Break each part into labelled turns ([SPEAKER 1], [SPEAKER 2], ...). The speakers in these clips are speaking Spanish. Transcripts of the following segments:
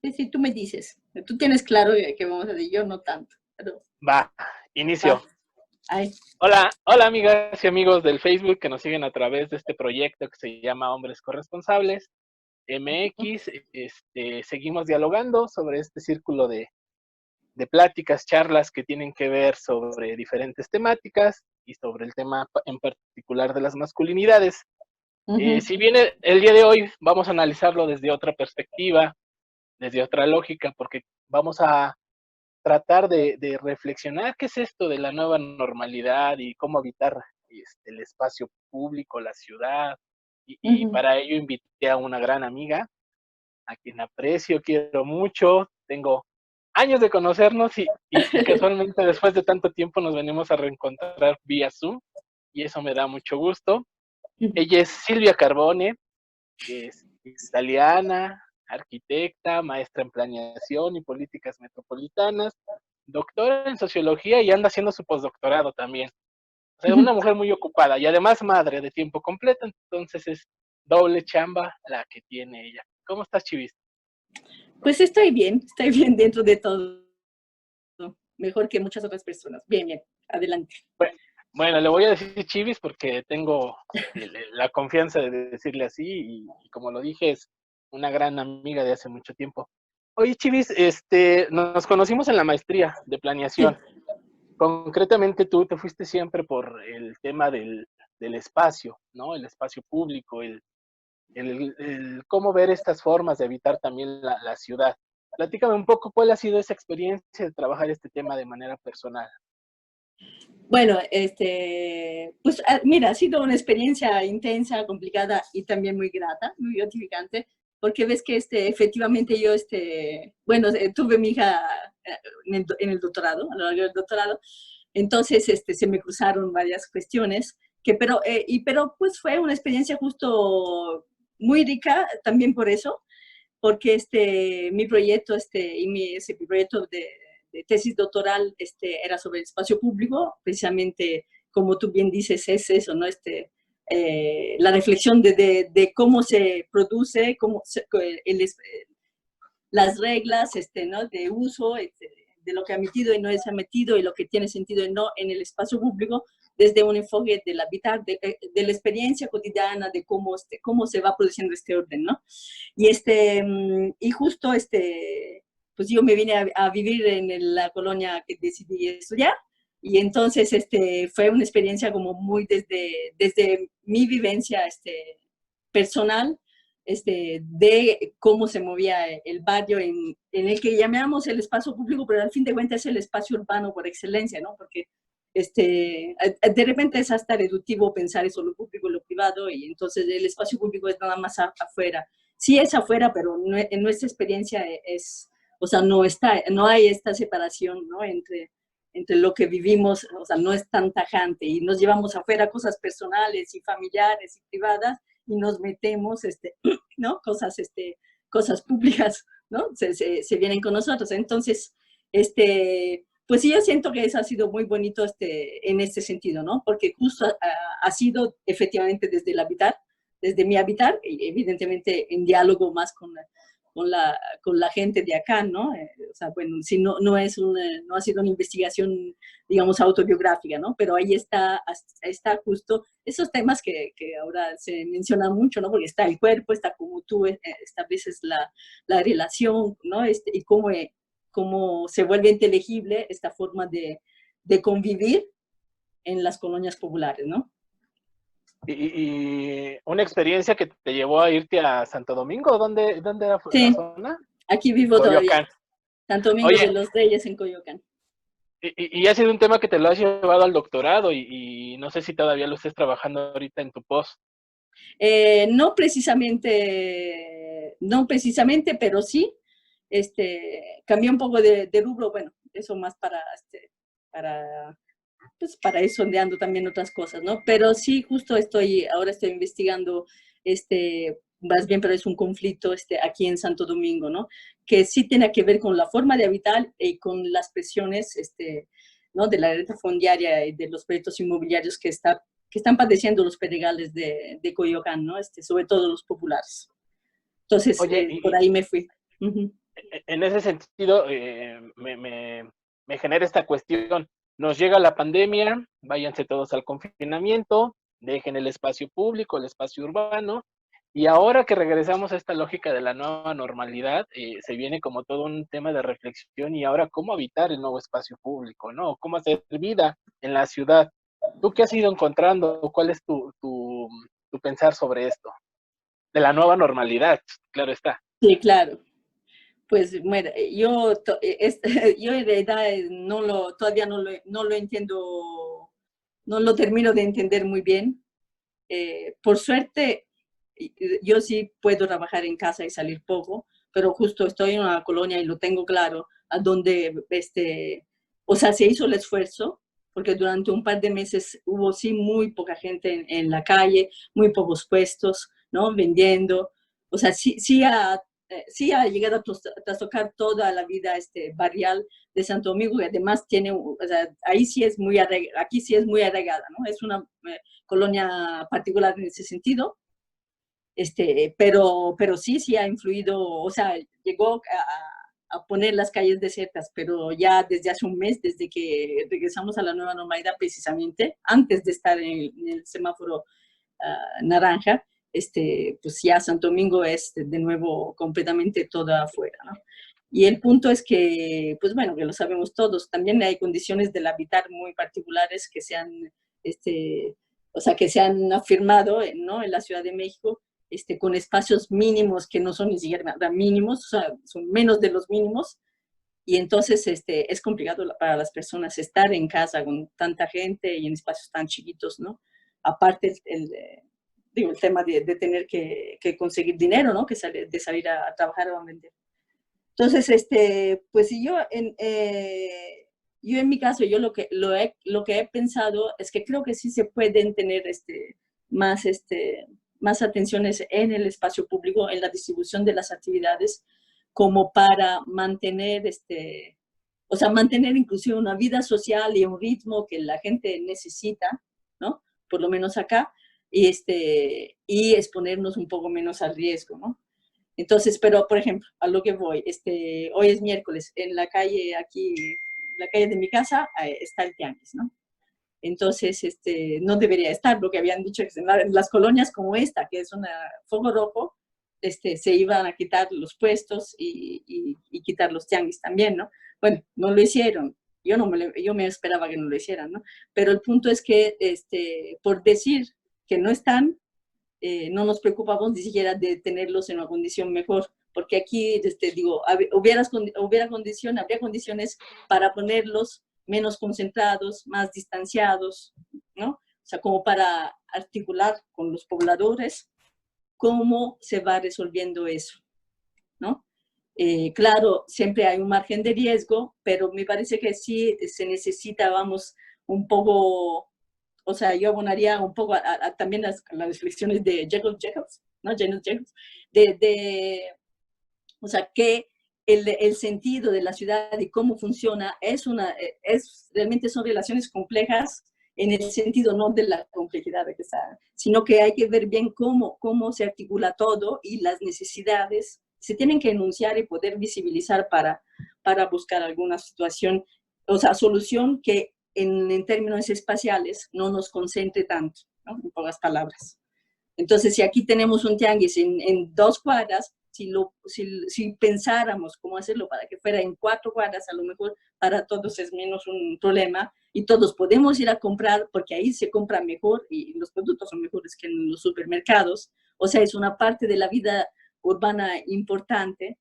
[SPEAKER 1] Sí, sí, tú me dices. Tú tienes claro que vamos a decir, yo no tanto. Pero
[SPEAKER 2] Va,
[SPEAKER 1] va,
[SPEAKER 2] inicio.
[SPEAKER 1] ay.
[SPEAKER 2] Hola, hola amigas y amigos del Facebook que nos siguen a través de este proyecto que se llama Hombres Corresponsables MX. Seguimos dialogando sobre este círculo de pláticas, charlas que tienen que ver sobre diferentes temáticas y sobre el tema en particular de las masculinidades.
[SPEAKER 1] Ujú,
[SPEAKER 2] Si bien el día de hoy vamos a analizarlo desde otra perspectiva, desde otra lógica, porque vamos a tratar de reflexionar qué es esto de la nueva normalidad y cómo habitar el espacio público, la ciudad. Y
[SPEAKER 1] ujú.
[SPEAKER 2] para ello invité a una gran amiga, a quien aprecio, quiero mucho, tengo años de conocernos y casualmente después de tanto tiempo nos venimos a reencontrar vía Zoom y eso me da mucho gusto. Ella es Silvia Carbone, que es italiana, arquitecta, maestra en planeación y políticas metropolitanas, doctora en sociología y anda haciendo su postdoctorado también. O sea, es una mujer muy ocupada y además madre de tiempo completo, entonces es doble chamba la que tiene ella. ¿Cómo estás, Chivis?
[SPEAKER 1] Pues estoy bien dentro de todo. Mejor que muchas otras personas. Bien, bien. Adelante.
[SPEAKER 2] Bueno, le voy a decir Chivis porque tengo la confianza de decirle así y como lo dije, es una gran amiga de hace mucho tiempo. Oye, Chivis, nos conocimos en la maestría de planeación.
[SPEAKER 1] Sí.
[SPEAKER 2] Concretamente tú te fuiste siempre por el tema del espacio, ¿no? El espacio público, el cómo ver estas formas de habitar también la ciudad. Platícame un poco cuál ha sido esa experiencia de trabajar este tema de manera personal.
[SPEAKER 1] Bueno, pues mira, ha sido una experiencia intensa, complicada y también muy grata, muy gratificante, porque ves que efectivamente yo, bueno, tuve mi hija en el doctorado, a lo largo del doctorado, entonces se me cruzaron varias cuestiones, pero pues fue una experiencia justo muy rica también por eso, porque mi proyecto, mi proyecto de tesis doctoral era sobre el espacio público, precisamente como tú bien dices, es eso, ¿no? La reflexión de cómo se produce, el, las reglas ¿no? de uso, de lo que ha metido y no se ha metido y lo que tiene sentido y no en el espacio público, desde un enfoque del habitar, de la experiencia cotidiana, de cómo se va produciendo este orden, ¿no? Y justo pues yo me vine a vivir en la colonia que decidí estudiar, y entonces fue una experiencia como muy desde mi vivencia personal, de cómo se movía el barrio en el que llamamos el espacio público, pero al fin de cuentas es el espacio urbano por excelencia, ¿no? Porque de repente es hasta reductivo pensar eso, lo público y lo privado, y entonces el espacio público es nada más afuera. Sí es afuera, pero no, en nuestra experiencia o sea, no hay esta separación, ¿no? Entre lo que vivimos, o sea, no es tan tajante, y nos llevamos afuera cosas personales y familiares y privadas, y nos metemos, ¿no? Cosas públicas, ¿no? Se vienen con nosotros. Entonces, pues sí, yo siento que eso ha sido muy bonito en este sentido, ¿no? Porque justo ha sido efectivamente desde el habitar, desde mi habitar, y evidentemente en diálogo más con la gente de acá, ¿no? O sea, bueno, si no ha sido una investigación, digamos, autobiográfica, ¿no? Pero ahí está justo esos temas que ahora se mencionan mucho, ¿no? Porque está el cuerpo, está como tú estableces la relación, ¿no? Y cómo se vuelve inteligible esta forma de convivir en las colonias populares, ¿no?
[SPEAKER 2] Y una experiencia que te llevó a irte a Santo Domingo, ¿dónde era la
[SPEAKER 1] Sí,
[SPEAKER 2] zona?
[SPEAKER 1] aquí
[SPEAKER 2] En
[SPEAKER 1] vivo todavía.
[SPEAKER 2] Coyoacán.
[SPEAKER 1] Santo Domingo de
[SPEAKER 2] Oye,
[SPEAKER 1] los Reyes en Coyoacán.
[SPEAKER 2] y ha sido un tema que te lo has llevado al doctorado y no sé si todavía lo estés trabajando ahorita en tu post.
[SPEAKER 1] No precisamente, pero sí, cambié un poco de rubro, bueno, eso más para, pues para ir sondeando también otras cosas, ¿no? Pero sí, justo ahora estoy investigando, más bien, pero es un conflicto aquí en Santo Domingo, ¿no? Que sí tiene que ver con la forma de habitar y con las presiones, ¿no? De la renta fundiaria y de los proyectos inmobiliarios que están padeciendo los pedregales de Coyoacán, ¿no? Sobre todo los populares. Entonces,
[SPEAKER 2] Oye,
[SPEAKER 1] por ahí me fui. Uh -huh.
[SPEAKER 2] En ese sentido, me genera esta cuestión. Nos llega la pandemia, váyanse todos al confinamiento, dejen el espacio público, el espacio urbano, y ahora que regresamos a esta lógica de la nueva normalidad, se viene como todo un tema de reflexión y ahora cómo habitar el nuevo espacio público, ¿no? Cómo hacer vida en la ciudad. ¿Tú qué has ido encontrando? ¿Cuál es tu pensar sobre esto? De la nueva normalidad, claro está.
[SPEAKER 1] Sí, claro. Pues bueno, yo en realidad todavía no lo entiendo, no lo termino de entender muy bien. Por suerte, yo sí puedo trabajar en casa y salir poco, pero justo estoy en una colonia y lo tengo claro, a donde, o sea, se hizo el esfuerzo, porque durante un par de meses hubo sí muy poca gente en la calle, muy pocos puestos, ¿no? Vendiendo. O sea, sí ha llegado a trastocar toda la vida barrial de Santo Domingo, que además tiene, o sea, ahí sí es muy aquí sí es muy arraigada, ¿no? Es una colonia particular en ese sentido, pero sí ha influido, o sea, llegó a poner las calles desiertas, pero ya desde hace un mes, desde que regresamos a la nueva normalidad, precisamente, antes de estar en el semáforo naranja, pues ya Santo Domingo es de nuevo completamente toda afuera, ¿no? Y el punto es que, pues bueno, que lo sabemos todos, también hay condiciones del habitar muy particulares que se han, o sea, que se han afirmado, ¿no? En la Ciudad de México, con espacios mínimos que no son ni siquiera mínimos, o sea, son menos de los mínimos, y entonces es complicado para las personas estar en casa con tanta gente y en espacios tan chiquitos, ¿no? Aparte digo, el tema de tener que conseguir dinero, ¿no? De salir a trabajar o a vender. Entonces, pues yo en mi caso, yo lo que he pensado es que creo que sí se pueden tener más, más atenciones en el espacio público, en la distribución de las actividades, como para mantener, o sea, mantener inclusive una vida social y un ritmo que la gente necesita, ¿no? Por lo menos acá, y exponernos un poco menos al riesgo, ¿no? Entonces, pero por ejemplo, a lo que voy, hoy es miércoles, en la calle aquí, la calle de mi casa, está el tianguis, ¿no? Entonces, no debería estar, lo que habían dicho que en las colonias como esta, que es una foco rojo, se iban a quitar los puestos y quitar los tianguis también, ¿no? Bueno, no lo hicieron, yo me esperaba que no lo hicieran, ¿no? Pero el punto es que, por decir que no están, no nos preocupamos ni siquiera de tenerlos en una condición mejor, porque aquí, digo, habría condiciones para ponerlos menos concentrados, más distanciados, ¿no? O sea, como para articular con los pobladores cómo se va resolviendo eso, ¿no? Claro, siempre hay un margen de riesgo, pero me parece que sí se necesita, vamos, un poco, o sea, yo abonaría un poco también a las reflexiones de Jacobs, ¿no? Janet Jacobs, o sea, que el sentido de la ciudad y cómo funciona realmente son relaciones complejas en el sentido no de la complejidad de que está, sino que hay que ver bien cómo se articula todo y las necesidades se tienen que enunciar y poder visibilizar para buscar alguna situación, o sea, solución que en términos espaciales no nos concentre tanto, ¿no? En pocas palabras. Entonces, si aquí tenemos un tianguis en 2 cuadras, si pensáramos cómo hacerlo para que fuera en 4 cuadras, a lo mejor para todos es menos un problema y todos podemos ir a comprar porque ahí se compra mejor y los productos son mejores que en los supermercados. O sea, es una parte de la vida urbana importante.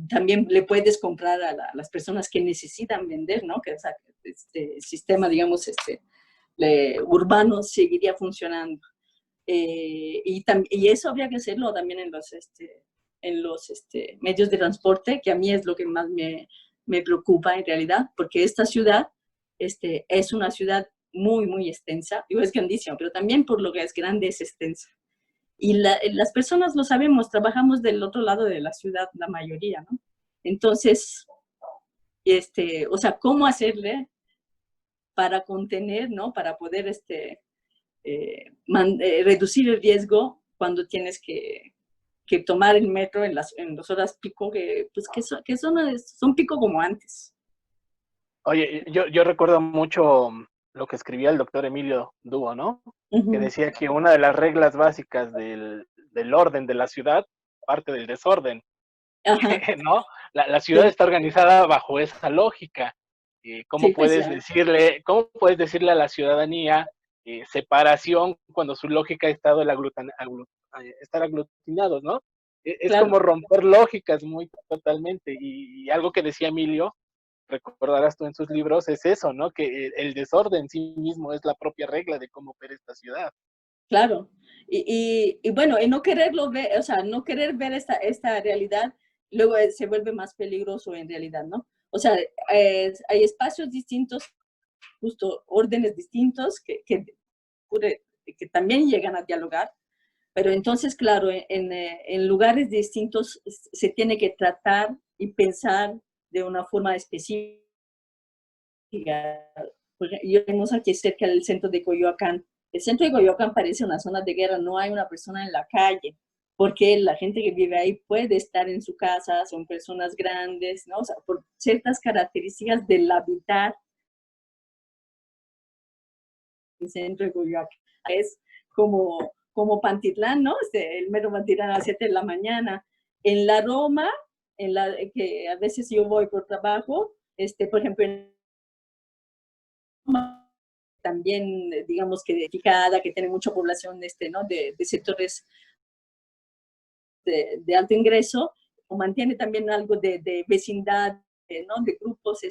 [SPEAKER 1] También le puedes comprar a las personas que necesitan vender, ¿no? Que o sea, este sistema, digamos, urbano seguiría funcionando. Y eso habría que hacerlo también en los medios de transporte, que a mí es lo que más me preocupa en realidad, porque esta ciudad es una ciudad muy, muy extensa, digo, es grandísima, pero también por lo que es grande es extensa. Y las personas lo sabemos, trabajamos del otro lado de la ciudad, la mayoría, ¿no? Entonces, o sea, ¿cómo hacerle para contener, ¿no? Para poder reducir el riesgo cuando tienes que tomar el metro en las horas pico, que, pues, son pico como antes.
[SPEAKER 2] Oye, yo recuerdo mucho lo que escribía el doctor Emilio Dúo, ¿no? Que decía que una de las reglas básicas del orden de la ciudad parte del desorden, ¿no? La ciudad
[SPEAKER 1] Sí,
[SPEAKER 2] está organizada bajo esa lógica.
[SPEAKER 1] sí, pues ya.
[SPEAKER 2] ¿Cómo puedes decirle a la ciudadanía separación cuando su lógica ha estado estar aglutinados, ¿no? Es
[SPEAKER 1] Claro.
[SPEAKER 2] como romper lógicas muy totalmente. Y algo que decía Emilio, recordarás tú en sus libros, es eso, ¿no? Que el desorden en sí mismo es la propia regla de cómo opera esta ciudad.
[SPEAKER 1] Claro. Y bueno, y no quererlo ver, o sea, no querer ver esta realidad, luego se vuelve más peligroso en realidad, ¿no? O sea, hay espacios distintos, justo órdenes distintos que también llegan a dialogar, pero entonces, claro, en lugares distintos se tiene que tratar y pensar de una forma específica. Porque yo vivimos aquí cerca del centro de Coyoacán. El centro de Coyoacán parece una zona de guerra, no hay una persona en la calle, porque la gente que vive ahí puede estar en su casa, son personas grandes, ¿no? O sea, por ciertas características del habitar el centro de Coyoacán. Es como Pantitlán, ¿no? El mero Pantitlán a las 7 de la mañana. En la Roma, que a veces yo voy por trabajo, por ejemplo, en también, digamos que dedicada, que tiene mucha población ¿no? de sectores de alto ingreso, o mantiene también algo de vecindad, ¿no? De grupos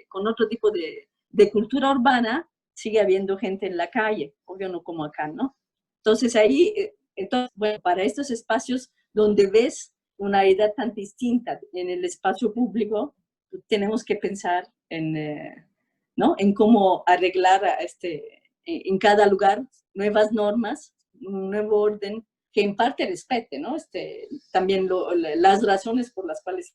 [SPEAKER 1] con otro tipo de cultura urbana, sigue habiendo gente en la calle, obvio no como acá, ¿no? Entonces ahí, bueno, para estos espacios donde ves una edad tan distinta en el espacio público, tenemos que pensar ¿no? En cómo arreglar en cada lugar nuevas normas, un nuevo orden que en parte respete, ¿no? También las razones por las cuales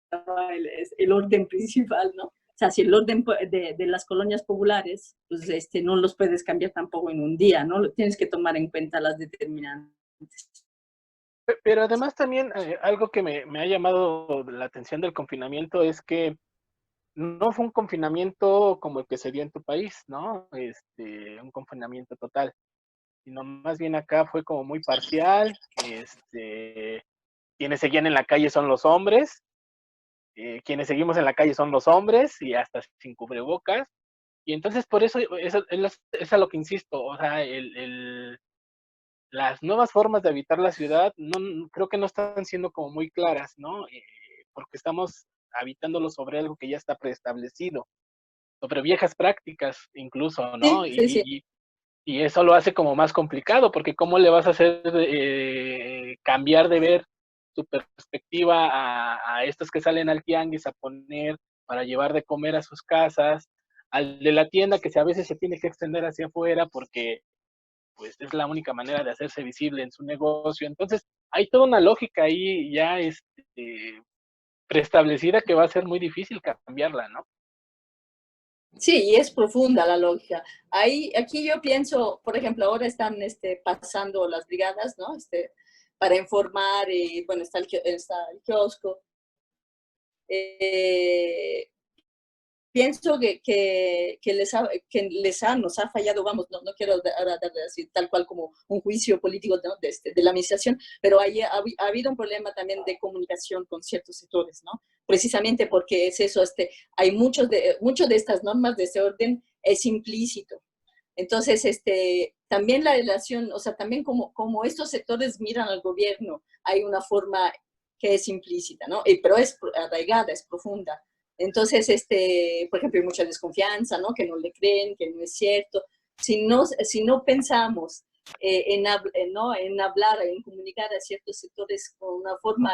[SPEAKER 1] estaba el orden principal, ¿no? O sea, si el orden de las colonias populares, pues no los puedes cambiar tampoco en un día, ¿no? Tienes que tomar en cuenta las determinantes.
[SPEAKER 2] Pero además también algo que me ha llamado la atención del confinamiento es que no fue un confinamiento como el que se dio en tu país, ¿no? Un confinamiento total, sino más bien acá fue como muy parcial. Quienes seguían en la calle son los hombres, quienes seguimos en la calle son los hombres y hasta sin cubrebocas. Y entonces por eso es a lo que insisto, o sea, las nuevas formas de habitar la ciudad creo que no están siendo como muy claras, ¿no? Porque estamos habitándolo sobre algo que ya está preestablecido, sobre viejas prácticas incluso, ¿no?
[SPEAKER 1] Sí, sí, sí.
[SPEAKER 2] Y eso lo hace como más complicado, porque ¿cómo le vas a hacer cambiar de ver tu perspectiva a estos que salen al tianguis a poner para llevar de comer a sus casas, al de la tienda que a veces se tiene que extender hacia afuera porque pues es la única manera de hacerse visible en su negocio? Entonces, hay toda una lógica ahí ya preestablecida que va a ser muy difícil cambiarla, ¿no?
[SPEAKER 1] Sí, y es profunda la lógica. Aquí yo pienso, por ejemplo, ahora están pasando las brigadas, ¿no? Para informar, y bueno, está el kiosco. Eh, Pienso que nos ha fallado, vamos, no quiero ahora dar así, tal cual como un juicio político, ¿no? de la administración, pero ha habido un problema también de comunicación con ciertos sectores, ¿no? Precisamente porque es eso, hay muchos de estas normas de ese orden es implícito. Entonces, también la relación, o sea, también como estos sectores miran al gobierno, hay una forma que es implícita, ¿no? Pero es arraigada, es profunda. Entonces, por ejemplo, hay mucha desconfianza, ¿no? Que no le creen, que no es cierto. Si no pensamos ¿no? en hablar, en comunicar a ciertos sectores con una forma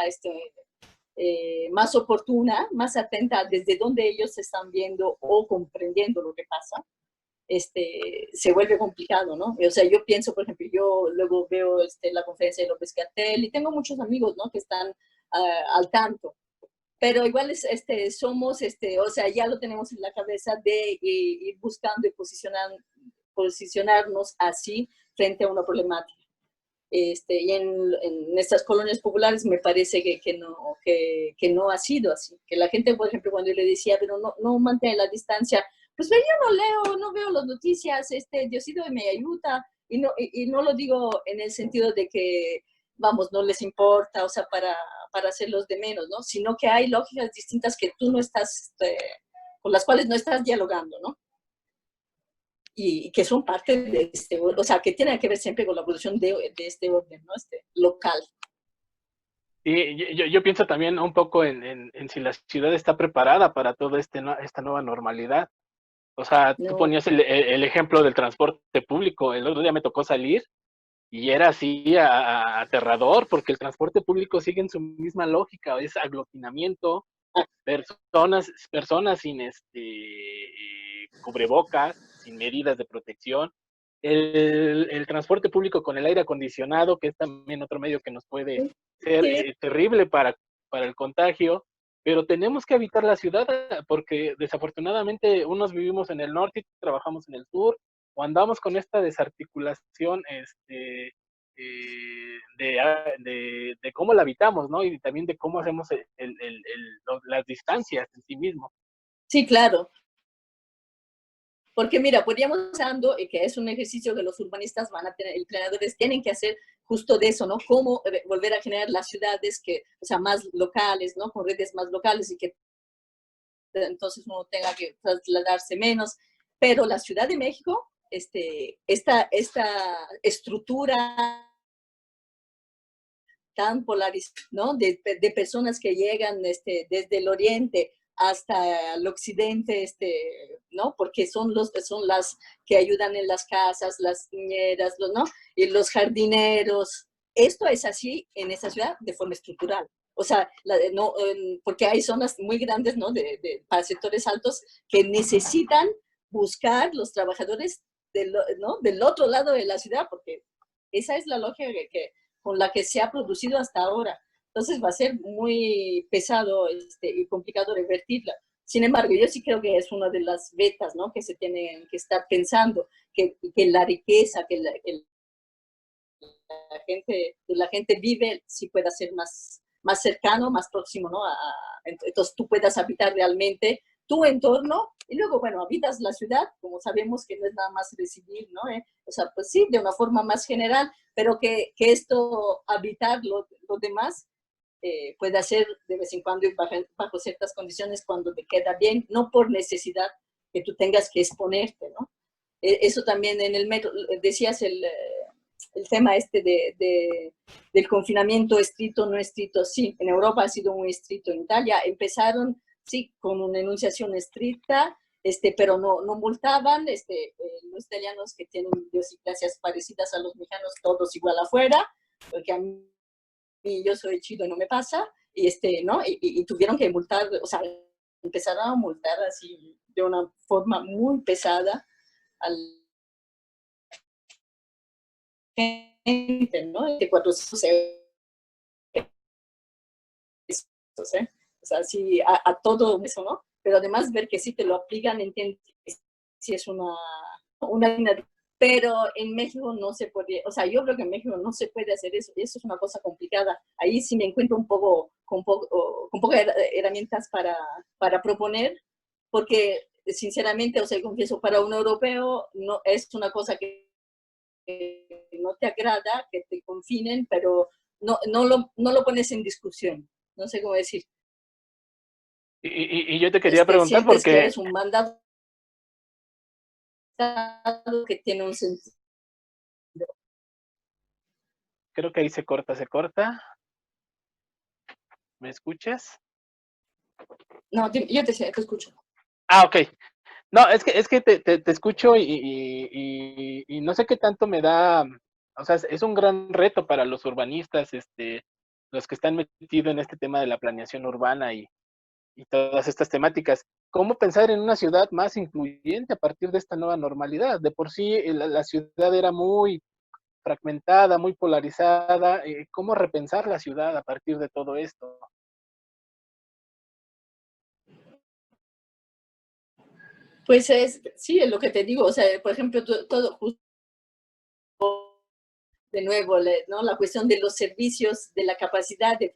[SPEAKER 1] más oportuna, más atenta desde donde ellos están viendo o comprendiendo lo que pasa, se vuelve complicado, ¿no? O sea, yo pienso, por ejemplo, yo luego veo la conferencia de López Gatell y tengo muchos amigos, ¿no? Que están al tanto, pero igual somos, o sea, ya lo tenemos en la cabeza de ir buscando y posicionarnos así frente a una problemática. Y en estas colonias populares me parece que no ha sido así. Que la gente, por ejemplo, cuando yo le decía, pero no mantenga la distancia, pues yo no leo, no veo las noticias, Diosito me ayuda, y no lo digo en el sentido de que, vamos, no les importa, o sea, para hacerlos de menos, ¿no? Sino que hay lógicas distintas que tú no estás, con las cuales no estás dialogando, ¿no? Y que son parte de o sea, que tienen que ver siempre con la evolución de este orden, ¿no? Local.
[SPEAKER 2] Y yo pienso también un poco en si la ciudad está preparada para toda esta nueva normalidad. O sea, tú
[SPEAKER 1] No,
[SPEAKER 2] ponías el ejemplo del transporte público. El otro día me tocó salir y era así aterrador porque el transporte público sigue en su misma lógica, es aglutinamiento, personas sin cubrebocas, sin medidas de protección. El transporte público con el aire acondicionado, que es también otro medio que nos puede ser
[SPEAKER 1] sí,
[SPEAKER 2] terrible para el contagio, pero tenemos que habitar la ciudad porque desafortunadamente unos vivimos en el norte y trabajamos en el sur, o andamos con esta desarticulación de cómo la habitamos, ¿no? Y también de cómo hacemos las distancias en sí mismo.
[SPEAKER 1] sí, claro. Porque mira, podríamos usando, que es un ejercicio que los urbanistas van a tener, y planeadores tienen que hacer justo de eso, ¿no? Cómo volver a generar las ciudades que, o sea, más locales, ¿no? Con redes más locales y que entonces uno tenga que trasladarse menos. Pero la Ciudad de México, esta estructura tan polarizada, ¿no? De personas que llegan desde el oriente hasta el occidente, ¿no? Porque son las que ayudan en las casas, las niñeras, ¿no? Y los jardineros. Esto es así en esta ciudad de forma estructural. O sea, no, porque hay zonas muy grandes, ¿no? Para sectores altos que necesitan buscar los trabajadores ¿no? Del otro lado de la ciudad, porque esa es la lógica con la que se ha producido hasta ahora. Entonces va a ser muy pesado y complicado revertirla. Sin embargo, yo sí creo que es una de las vetas, ¿no? Que se tienen que estar pensando, que la riqueza que la gente vive sí pueda ser más cercano, más próximo, ¿no? Entonces tú puedas habitar realmente tu entorno y luego, bueno, habitas la ciudad, como sabemos que no es nada más recibir, ¿no? O sea, pues sí, de una forma más general, pero que esto, habitar lo demás, puede hacer de vez en cuando y bajo ciertas condiciones cuando te queda bien, no por necesidad que tú tengas que exponerte, ¿no? Eso también en el metro, decías el tema del confinamiento estricto, no estricto, sí, en Europa ha sido muy estricto, en Italia empezaron, sí, con una enunciación estricta, pero no multaban, los italianos que tienen idiosincrasias parecidas a los mexicanos, todos igual afuera, porque a mí yo soy chido y no me pasa, ¿no? Y tuvieron que multar, o sea, empezaron a multar así de una forma muy pesada al gente, ¿no? De 400 pesos, ¿eh? O sea, sí, a todo eso, ¿no? Pero además ver que sí te lo aplican, entiendo que sí es una pero en México no se puede, o sea, yo creo que en México no se puede hacer eso, y eso es una cosa complicada. Ahí sí me encuentro con pocas herramientas para proponer, porque sinceramente, o sea, confieso, para un europeo no es una cosa que no te agrada, que te confinen, pero no lo pones en discusión. No sé cómo decir.
[SPEAKER 2] Y yo te quería preguntar
[SPEAKER 1] Sientes que
[SPEAKER 2] porque
[SPEAKER 1] eres un mandado que tiene un sentido.
[SPEAKER 2] creo que ahí se corta, se corta. ¿Me escuchas?
[SPEAKER 1] No, yo te escucho.
[SPEAKER 2] Ah, ok. No, es que te escucho y no sé qué tanto me da, o sea, es un gran reto para los urbanistas, los que están metidos en este tema de la planeación urbana y todas estas temáticas. ¿Cómo pensar en una ciudad más incluyente a partir de esta nueva normalidad? De por sí la ciudad era muy fragmentada, muy polarizada. ¿Cómo repensar la ciudad a partir de todo esto?
[SPEAKER 1] Pues sí, es lo que te digo. O sea, por ejemplo, todo justo de nuevo, ¿no? La cuestión de los servicios, de la capacidad de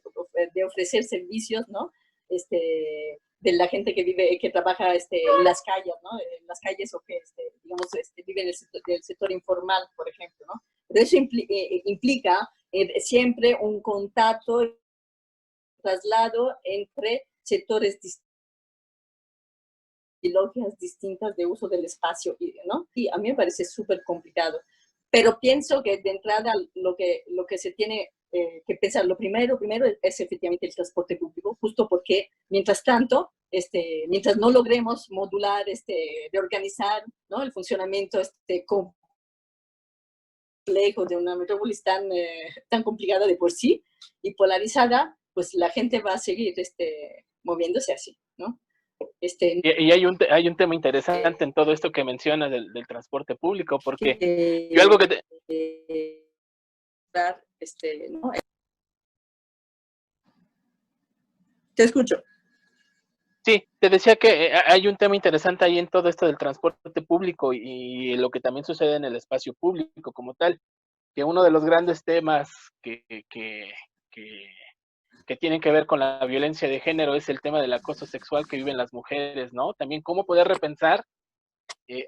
[SPEAKER 1] ofrecer servicios, ¿no? De la gente que vive, que trabaja en las calles, ¿no? En las calles o que, digamos, vive en el sector informal, por ejemplo, ¿no? Pero eso implica siempre un contacto, traslado entre sectores distintos y lógicas distintas de uso del espacio, ¿no? Y a mí me parece súper complicado. Pero pienso que de entrada lo que se tiene que pensar, lo primero es efectivamente el transporte público, justo porque mientras tanto, mientras no logremos modular, reorganizar, ¿no? El funcionamiento complejo de una metrópolis tan complicada de por sí y polarizada, pues la gente va a seguir moviéndose así, ¿no?
[SPEAKER 2] Y hay un tema interesante en todo esto que mencionas del transporte público, porque yo algo que
[SPEAKER 1] ¿no? Te escucho.
[SPEAKER 2] Sí, te decía que hay un tema interesante ahí en todo esto del transporte público y lo que también sucede en el espacio público como tal, que uno de los grandes temas que que tienen que ver con la violencia de género es el tema del acoso sexual que viven las mujeres, ¿no? También cómo poder repensar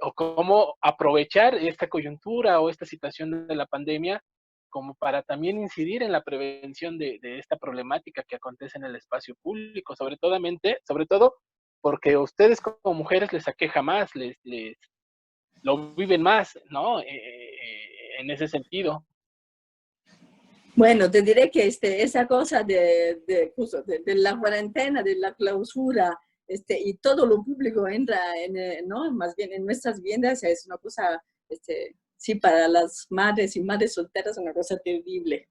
[SPEAKER 2] o cómo aprovechar esta coyuntura o esta situación de la pandemia como para también incidir en la prevención de esta problemática que acontece en el espacio público, sobre todo porque a ustedes como mujeres les aqueja más, les lo viven más, ¿no? En ese sentido.
[SPEAKER 1] Bueno, te diré que esa cosa de la cuarentena, de la clausura, y todo lo público entra ¿no? Más bien en nuestras vidas, es una cosa, sí, para las madres y madres solteras, una cosa terrible,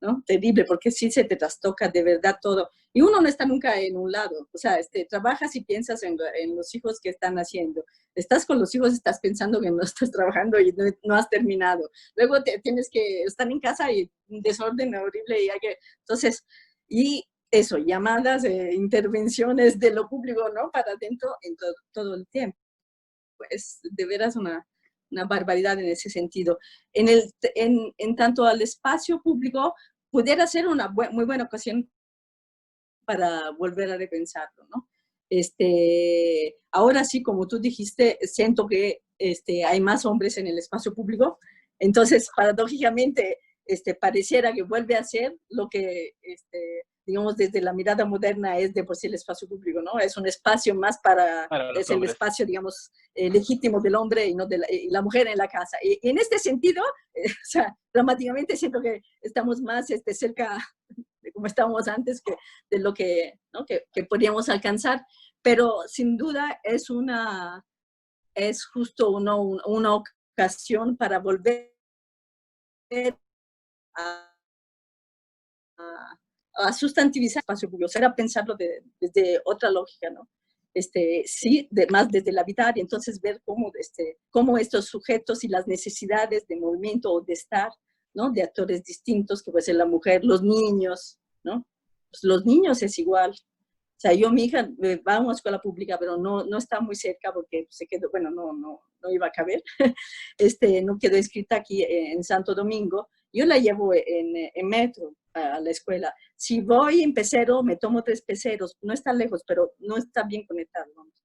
[SPEAKER 1] ¿no? Terrible, porque sí se te trastoca de verdad todo. Y uno no está nunca en un lado, o sea, trabajas y piensas en los hijos que están haciendo. Estás con los hijos, estás pensando que no estás trabajando y no has terminado. Luego tienes que estar en casa y un desorden horrible y hay que... Entonces, y eso, llamadas, intervenciones de lo público, ¿no? Para adentro en todo el tiempo. Es de veras una barbaridad en ese sentido. En tanto al espacio público, pudiera ser una muy buena ocasión para volver a repensarlo, ¿no? Ahora sí, como tú dijiste, siento que hay más hombres en el espacio público, entonces, paradójicamente, pareciera que vuelve a ser lo que, digamos, desde la mirada moderna es de por sí el espacio público, ¿no? Es un espacio más
[SPEAKER 2] Para los
[SPEAKER 1] es el
[SPEAKER 2] hombres.
[SPEAKER 1] espacio, digamos, legítimo del hombre y no de y la mujer en la casa. Y en este sentido, o sea, dramáticamente siento que estamos más cerca de como estábamos antes que de lo que, ¿no? que podríamos alcanzar, pero sin duda es justo una ocasión para volver a, a sustantivizar el espacio público, o sea, a pensarlo desde otra lógica, ¿no? Sí, más desde el habitar y entonces ver cómo estos sujetos y las necesidades de movimiento o de estar, ¿no? De actores distintos, que puede ser la mujer, los niños, ¿no? Pues los niños es igual. O sea, mi hija va a una escuela pública, pero no está muy cerca porque se quedó, bueno, no iba a caber. No quedó inscrita aquí en Santo Domingo. Yo la llevo en metro a la escuela. Si voy en pecero, me tomo 3 peceros. No está lejos, pero no está bien conectado. Vamos.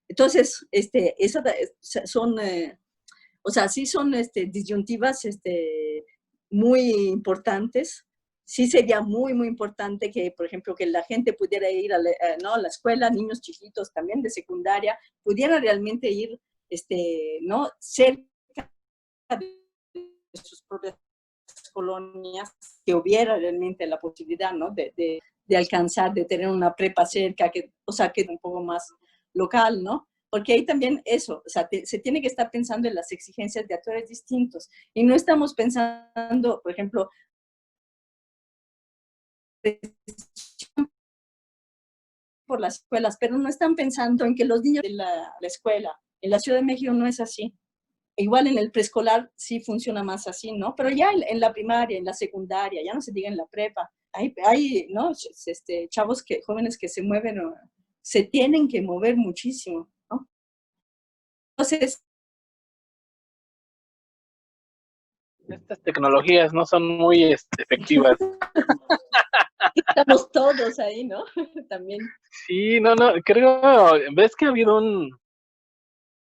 [SPEAKER 1] Entonces, esas son, o sea, sí son disyuntivas muy importantes. Sí sería muy importante que, por ejemplo, que la gente pudiera ir ¿no? a la escuela, niños chiquitos también de secundaria, pudiera realmente ir ¿no? cerca de sus propias colonias, que hubiera realmente la posibilidad, ¿no? de alcanzar, de tener una prepa cerca, o sea, que es un poco más local, ¿no? Porque ahí también eso, o sea, se tiene que estar pensando en las exigencias de actores distintos. Y no estamos pensando, por ejemplo, por las escuelas, pero no están pensando en que los niños de la escuela, en la Ciudad de México no es así. Igual en el preescolar sí funciona más así, ¿no? Pero ya en la primaria, en la secundaria, ya no se diga en la prepa, hay ¿no? Chavos jóvenes que se mueven, se tienen que mover muchísimo, ¿no? Entonces,
[SPEAKER 2] Estas tecnologías no son muy efectivas.
[SPEAKER 1] Estamos todos ahí, ¿no? También.
[SPEAKER 2] Sí, no, creo, ves que ha habido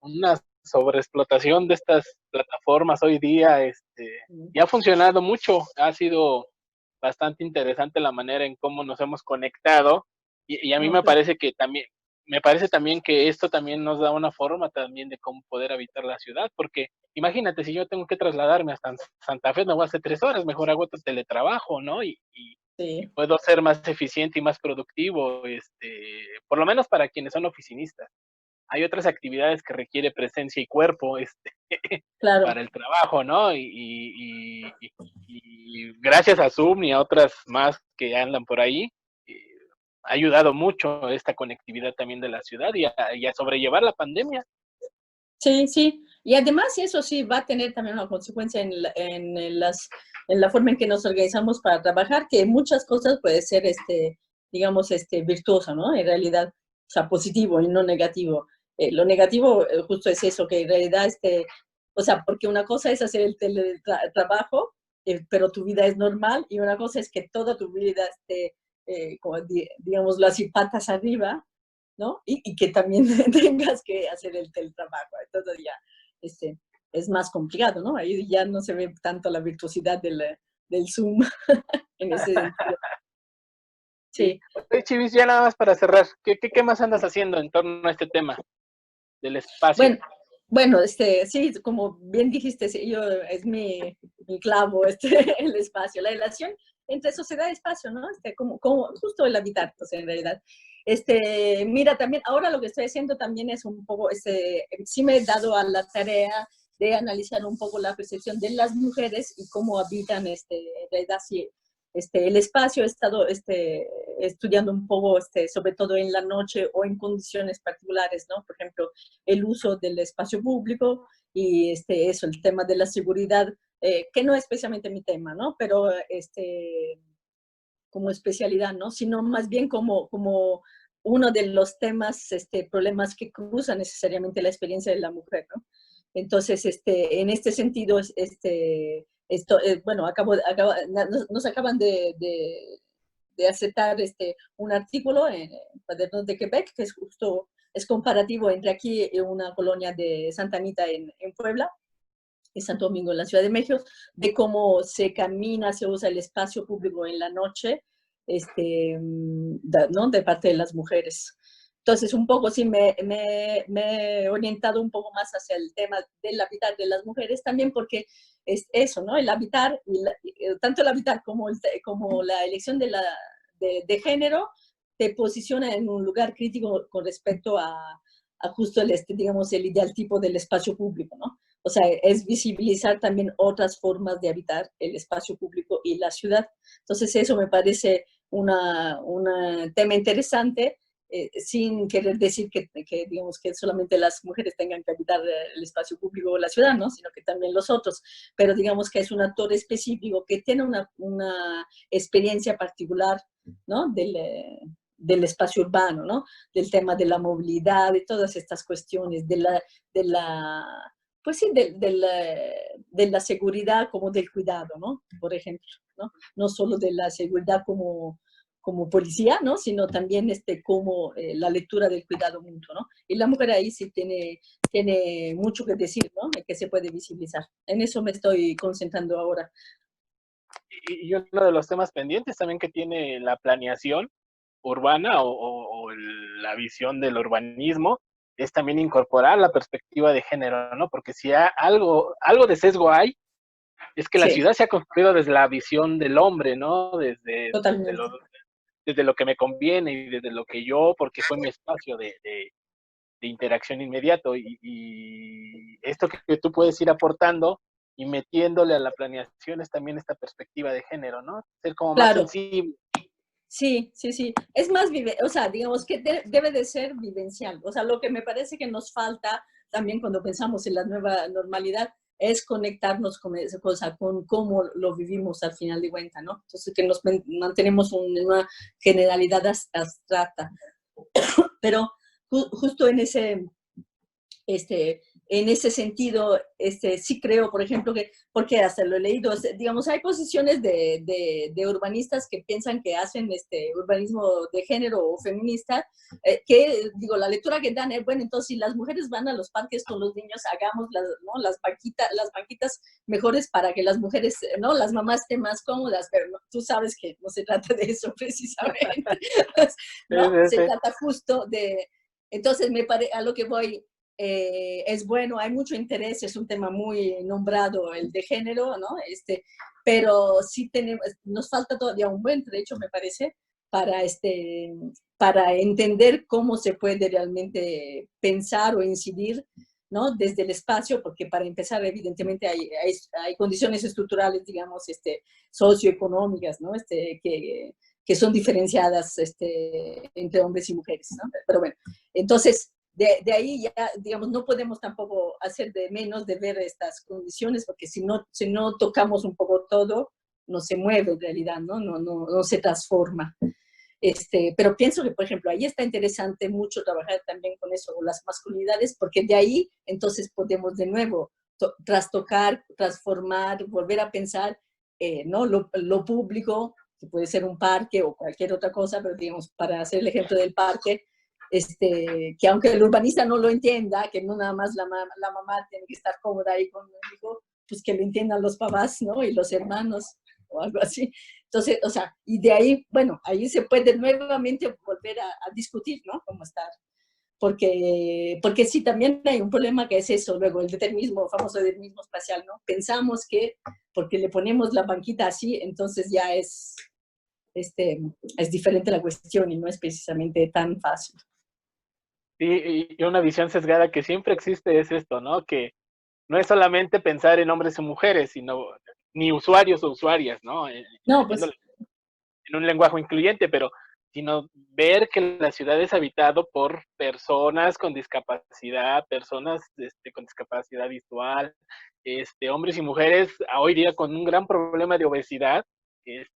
[SPEAKER 2] una sobreexplotación de estas plataformas hoy día, y ha funcionado mucho, ha sido bastante interesante la manera en cómo nos hemos conectado, y a mí
[SPEAKER 1] No, claro.
[SPEAKER 2] me parece también que esto también nos da una forma también de cómo poder habitar la ciudad, porque imagínate, si yo tengo que trasladarme hasta Santa Fe, me voy a hacer 3 horas, mejor hago otro teletrabajo, ¿no? Y
[SPEAKER 1] Sí,
[SPEAKER 2] puedo ser más eficiente y más productivo, por lo menos para quienes son oficinistas. Hay otras actividades que requiere presencia y cuerpo,
[SPEAKER 1] claro.
[SPEAKER 2] para el trabajo, ¿no? Y gracias a Zoom y a otras más que andan por ahí, eh, ha ayudado mucho esta conectividad también de la ciudad y a sobrellevar la pandemia.
[SPEAKER 1] Sí, sí. Y además eso sí va a tener también una consecuencia en la forma en que nos organizamos para trabajar, que muchas cosas puede ser, digamos, virtuoso, ¿no? En realidad, o sea, positivo y no negativo. Lo negativo justo es eso, que en realidad, o sea, porque una cosa es hacer el teletrabajo, pero tu vida es normal, y una cosa es que toda tu vida esté, como digámoslo así, patas arriba, ¿no? Y que también tengas que hacer el teletrabajo. Entonces ya este, es más complicado, ¿no? Ahí ya no se ve tanto la virtuosidad del Zoom en ese sentido.
[SPEAKER 2] Sí.
[SPEAKER 1] Sí.
[SPEAKER 2] Oye, Chivis, ya nada más para cerrar, ¿qué más andas haciendo en torno a este tema del espacio?
[SPEAKER 1] Bueno, bueno, sí, como bien dijiste, sí, yo, es mi clavo, el espacio, la relación entre sociedad y espacio, ¿no? Como justo el habitar, pues, en realidad. Mira, también, ahora lo que estoy haciendo también es un poco, sí me he dado a la tarea de analizar un poco la percepción de las mujeres y cómo habitan, en realidad, sí, el espacio. He estado, estudiando un poco, sobre todo en la noche o en condiciones particulares, ¿no? Por ejemplo, el uso del espacio público y eso, el tema de la seguridad, que no es especialmente mi tema, ¿no? Pero como especialidad, ¿no? Sino más bien como uno de los temas, problemas que cruzan necesariamente la experiencia de la mujer, ¿no? Entonces, en este sentido, bueno, nos acaban de aceptar un artículo en Cuadernos de Quebec, que es justo, es comparativo entre aquí y una colonia de Santa Anita en Puebla, y Santo Domingo en la Ciudad de México, de cómo se camina, se usa el espacio público en la noche, ¿no? De parte de las mujeres. Entonces, un poco sí me he orientado un poco más hacia el tema del habitar de las mujeres, también porque es eso, ¿no? El habitar, tanto el habitar como la elección de género, te posiciona en un lugar crítico con respecto a justo digamos, el ideal tipo del espacio público, ¿no? O sea, es visibilizar también otras formas de habitar el espacio público y la ciudad. Entonces, eso me parece un tema interesante, sin querer decir digamos, que solamente las mujeres tengan que habitar el espacio público o la ciudad, ¿no? Sino que también los otros. Pero digamos que es un actor específico que tiene una experiencia particular, ¿no? Del espacio urbano, ¿no? Del tema de la movilidad, de todas estas cuestiones, de la pues sí, de la seguridad como del cuidado, ¿no? Por ejemplo, ¿no? No solo de la seguridad como policía, ¿no? Sino también como la lectura del cuidado mutuo, ¿no? Y la mujer ahí sí tiene mucho que decir, ¿no? Que se puede visibilizar. En eso me estoy concentrando ahora.
[SPEAKER 2] Y uno de los temas pendientes también que tiene la planeación urbana o la visión del urbanismo es también incorporar la perspectiva de género, ¿no? Porque si algo de sesgo hay, es que la
[SPEAKER 1] Sí,
[SPEAKER 2] ciudad se ha construido desde la visión del hombre, ¿no?
[SPEAKER 1] totalmente.
[SPEAKER 2] Desde lo que me conviene y desde lo que yo, porque fue mi espacio de interacción inmediato. Y esto que tú puedes ir aportando y metiéndole a la planeación es también esta perspectiva de género, ¿no? Ser como más
[SPEAKER 1] Claro,
[SPEAKER 2] sensible.
[SPEAKER 1] sí, sí, sí. Es más, o sea, digamos que debe de ser vivencial. O sea, lo que me parece que nos falta también cuando pensamos en la nueva normalidad es conectarnos con esa cosa, con cómo lo vivimos al final de cuentas, ¿no? Entonces, que nos mantenemos una generalidad abstracta. Pero justo en ese, este, en ese sentido, sí creo, por ejemplo, que, porque hasta lo he leído, digamos, hay posiciones de urbanistas que piensan que hacen urbanismo de género o feminista, que, digo, la lectura que dan es, bueno, entonces si las mujeres van a los parques con los niños, hagamos ¿no? las banquitas mejores para que las mujeres, ¿no? Las mamás estén más cómodas, pero no, tú sabes que no se trata de eso precisamente, ¿no?
[SPEAKER 2] Sí,
[SPEAKER 1] Se
[SPEAKER 2] sí,
[SPEAKER 1] trata justo de, entonces a lo que voy, es bueno, hay mucho interés, es un tema muy nombrado el de género, ¿no? Pero sí tenemos, nos falta todavía un buen trecho, me parece, para, para entender cómo se puede realmente pensar o incidir, ¿no? Desde el espacio, porque para empezar, evidentemente, hay condiciones estructurales, digamos, socioeconómicas, ¿no? Que son diferenciadas entre hombres y mujeres, ¿no? Pero bueno, entonces, de ahí ya, digamos, no podemos tampoco hacer de menos de ver estas condiciones, porque si no tocamos un poco todo, no se mueve en realidad, ¿no? No se transforma. Pero pienso que, por ejemplo, ahí está interesante mucho trabajar también con eso, con las masculinidades, porque de ahí entonces podemos de nuevo trastocar, transformar, volver a pensar, ¿no? Lo público, que puede ser un parque o cualquier otra cosa, pero digamos, para hacer el ejemplo del parque, que aunque el urbanista no lo entienda, que no nada más la mamá tiene que estar cómoda ahí con el hijo, pues que lo entiendan los papás, ¿no? Y los hermanos, o algo así. Entonces, o sea, y de ahí, bueno, ahí se puede nuevamente volver a discutir, ¿no? Cómo estar. Porque sí, también hay un problema que es eso, luego el determinismo, famoso determinismo espacial, ¿no? Pensamos que porque le ponemos la banquita así, entonces ya es diferente la cuestión y no es precisamente tan fácil.
[SPEAKER 2] y una visión sesgada que siempre existe es esto, ¿no? Que no es solamente pensar en hombres y mujeres, sino ni usuarios o usuarias, ¿no?
[SPEAKER 1] No,
[SPEAKER 2] Poniéndole
[SPEAKER 1] pues,
[SPEAKER 2] en un lenguaje incluyente, pero sino ver que la ciudad es habitado por personas con discapacidad, personas con discapacidad visual, hombres y mujeres hoy día con un gran problema de obesidad,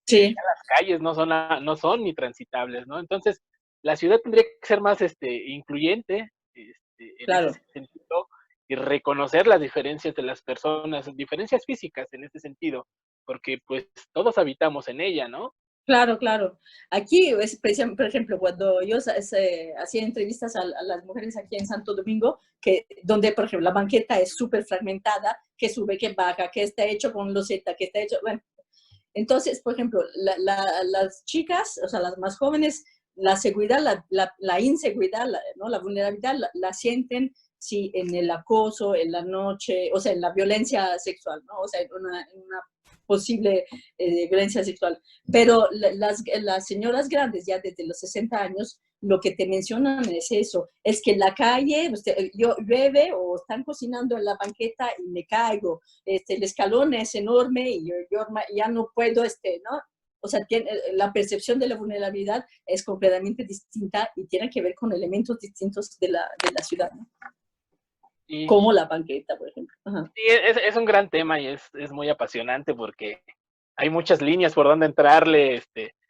[SPEAKER 1] sí,
[SPEAKER 2] ya las calles no son ni transitables, ¿no? Entonces, la ciudad tendría que ser más incluyente en ese
[SPEAKER 1] claro.
[SPEAKER 2] sentido y reconocer las diferencias de las personas, diferencias físicas en ese sentido, porque pues todos habitamos en ella, ¿no?
[SPEAKER 1] Claro, claro. Aquí, por ejemplo, cuando yo hacía entrevistas a las mujeres aquí en Santo Domingo, donde, por ejemplo, la banqueta es súper fragmentada, que sube, que baja, que está hecho con loseta, que está hecho, bueno. Entonces, por ejemplo, las chicas, o sea, las más jóvenes, la seguridad, la inseguridad, ¿no? La vulnerabilidad la sienten sí, en el acoso, en la noche, o sea, en la violencia sexual, ¿no? O sea, en una posible violencia sexual. Pero las señoras grandes, ya desde los 60 años, lo que te mencionan es eso, es que en la calle, yo llueve o están cocinando en la banqueta y me caigo, el escalón es enorme y yo ya no puedo, ¿no? O sea, la percepción de la vulnerabilidad es completamente distinta y tiene que ver con elementos distintos de la ciudad, ¿no?
[SPEAKER 2] Y,
[SPEAKER 1] Como la banqueta, por ejemplo. Ajá.
[SPEAKER 2] y es un gran tema y es muy apasionante porque hay muchas líneas por donde entrarle.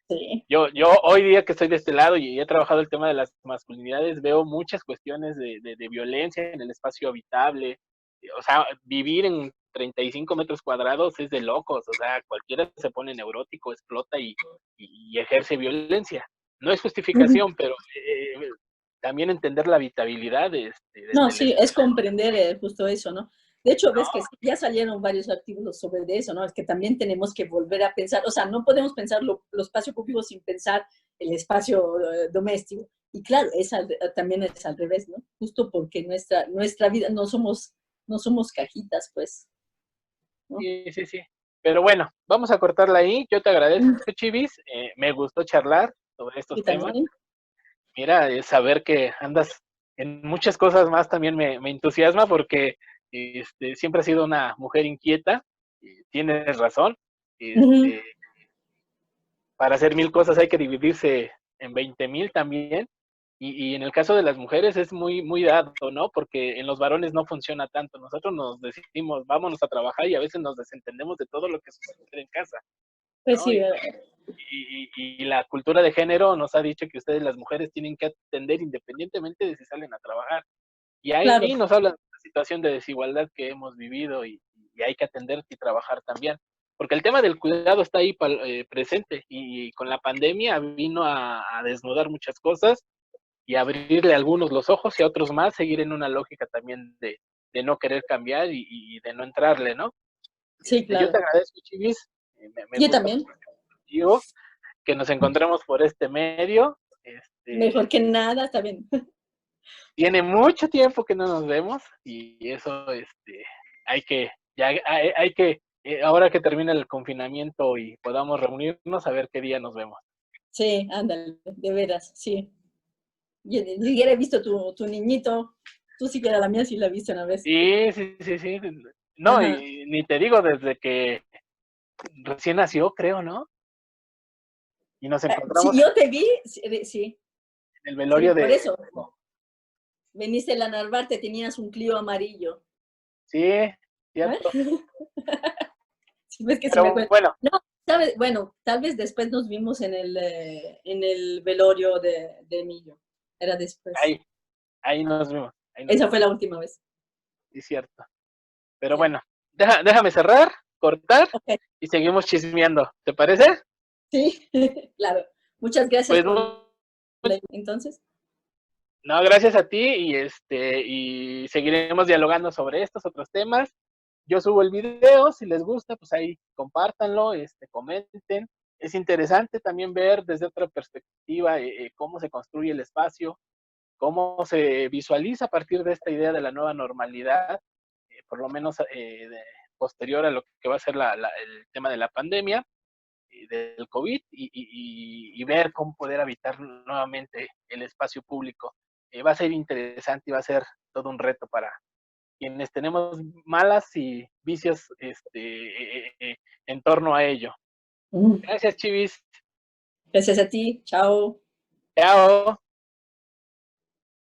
[SPEAKER 1] Sí.
[SPEAKER 2] Yo hoy día que estoy de este lado y he trabajado el tema de las masculinidades, veo muchas cuestiones de violencia en el espacio habitable. O sea, vivir en 35 metros cuadrados es de locos. O sea, cualquiera se pone neurótico, explota y ejerce violencia. No es
[SPEAKER 1] Uh -huh.
[SPEAKER 2] justificación, pero también entender la habitabilidad
[SPEAKER 1] No,
[SPEAKER 2] del
[SPEAKER 1] sí, es
[SPEAKER 2] espacio.
[SPEAKER 1] comprender justo eso, ¿no? De hecho,
[SPEAKER 2] ¿No?
[SPEAKER 1] ves que ya salieron varios artículos sobre eso, ¿no? Es que también tenemos que volver a pensar, o sea, no podemos pensar los espacios públicos sin pensar el espacio doméstico. Y claro, también es al revés, ¿no? Justo porque nuestra vida no somos cajitas, pues, ¿no?
[SPEAKER 2] Sí, sí, sí. Pero bueno, vamos a cortarla ahí. Yo te agradezco, Chivis. Me gustó charlar sobre estos
[SPEAKER 1] Y
[SPEAKER 2] temas.
[SPEAKER 1] también,
[SPEAKER 2] Mira, saber que andas en muchas cosas más también me entusiasma porque siempre has sido una mujer inquieta. Y tienes razón.
[SPEAKER 1] uh-huh.
[SPEAKER 2] Este, para hacer 1000 cosas hay que dividirse en 20,000 también. Y en el caso de las mujeres es muy, muy dado, ¿no? Porque en los varones no funciona tanto. Nosotros nos decimos, vámonos a trabajar y a veces nos desentendemos de todo lo que sucede en casa,
[SPEAKER 1] Pues
[SPEAKER 2] ¿no?
[SPEAKER 1] sí,
[SPEAKER 2] Y la cultura de género nos ha dicho que ustedes las mujeres tienen que atender independientemente de si salen a trabajar. Y
[SPEAKER 1] claro.
[SPEAKER 2] ahí nos hablan situación de desigualdad que hemos vivido y hay que atender y trabajar también. Porque el tema del cuidado está ahí presente y con la pandemia vino a desnudar muchas cosas y abrirle a algunos los ojos y a otros más seguir en una lógica también de no querer cambiar y de no entrarle, ¿no?
[SPEAKER 1] Sí,
[SPEAKER 2] Yo te
[SPEAKER 1] claro.
[SPEAKER 2] agradezco, Chivis, me
[SPEAKER 1] Yo
[SPEAKER 2] gusta
[SPEAKER 1] también.
[SPEAKER 2] platicar contigo, que nos encontremos por este medio.
[SPEAKER 1] Mejor que nada, está bien.
[SPEAKER 2] Tiene mucho tiempo que no nos vemos y eso, hay que, ya, hay que, ahora que termine el confinamiento y podamos reunirnos, a ver qué día nos vemos.
[SPEAKER 1] Sí, ándale, de veras, sí. Yo ni siquiera he visto tu niñito. Tú siquiera la mía sí la viste una vez.
[SPEAKER 2] Sí, sí, sí, sí. No,
[SPEAKER 1] Ajá.
[SPEAKER 2] y ni te digo desde que recién nació, creo, ¿no? Y nos
[SPEAKER 1] Sí,
[SPEAKER 2] encontramos
[SPEAKER 1] yo te vi, sí, sí,
[SPEAKER 2] en el
[SPEAKER 1] sí,
[SPEAKER 2] velorio
[SPEAKER 1] por
[SPEAKER 2] de...
[SPEAKER 1] eso. Veniste a la Narvarte, tenías un Clio amarillo.
[SPEAKER 2] Sí,
[SPEAKER 1] ¿Eh?
[SPEAKER 2] cierto.
[SPEAKER 1] Sí, ves que sí me
[SPEAKER 2] Pero
[SPEAKER 1] acuerdo.
[SPEAKER 2] bueno,
[SPEAKER 1] No, ¿sabes? Bueno, tal vez después nos vimos en el velorio de Emilio. Era después.
[SPEAKER 2] ahí, ahí nos vimos, ahí nos
[SPEAKER 1] Esa
[SPEAKER 2] vimos,
[SPEAKER 1] fue la última vez.
[SPEAKER 2] sí, cierto. Pero
[SPEAKER 1] Ya.
[SPEAKER 2] bueno, déjame cerrar, cortar
[SPEAKER 1] Ok,
[SPEAKER 2] y seguimos chismeando. ¿Te parece?
[SPEAKER 1] sí, claro. Muchas gracias
[SPEAKER 2] Pues
[SPEAKER 1] por entonces.
[SPEAKER 2] no, gracias a ti y seguiremos dialogando sobre estos otros temas. Yo subo el video, si les gusta, pues ahí compártanlo, comenten. Es interesante también ver desde otra perspectiva cómo se construye el espacio, cómo se visualiza a partir de esta idea de la nueva normalidad, por lo menos posterior a lo que va a ser el tema de la pandemia, del COVID, y ver cómo poder habitar nuevamente el espacio público. Va a ser interesante y va a ser todo un reto para quienes tenemos malas y vicios en torno a ello.
[SPEAKER 1] Mm.
[SPEAKER 2] Gracias, Chivis.
[SPEAKER 1] Gracias a ti. Chao.
[SPEAKER 2] Chao.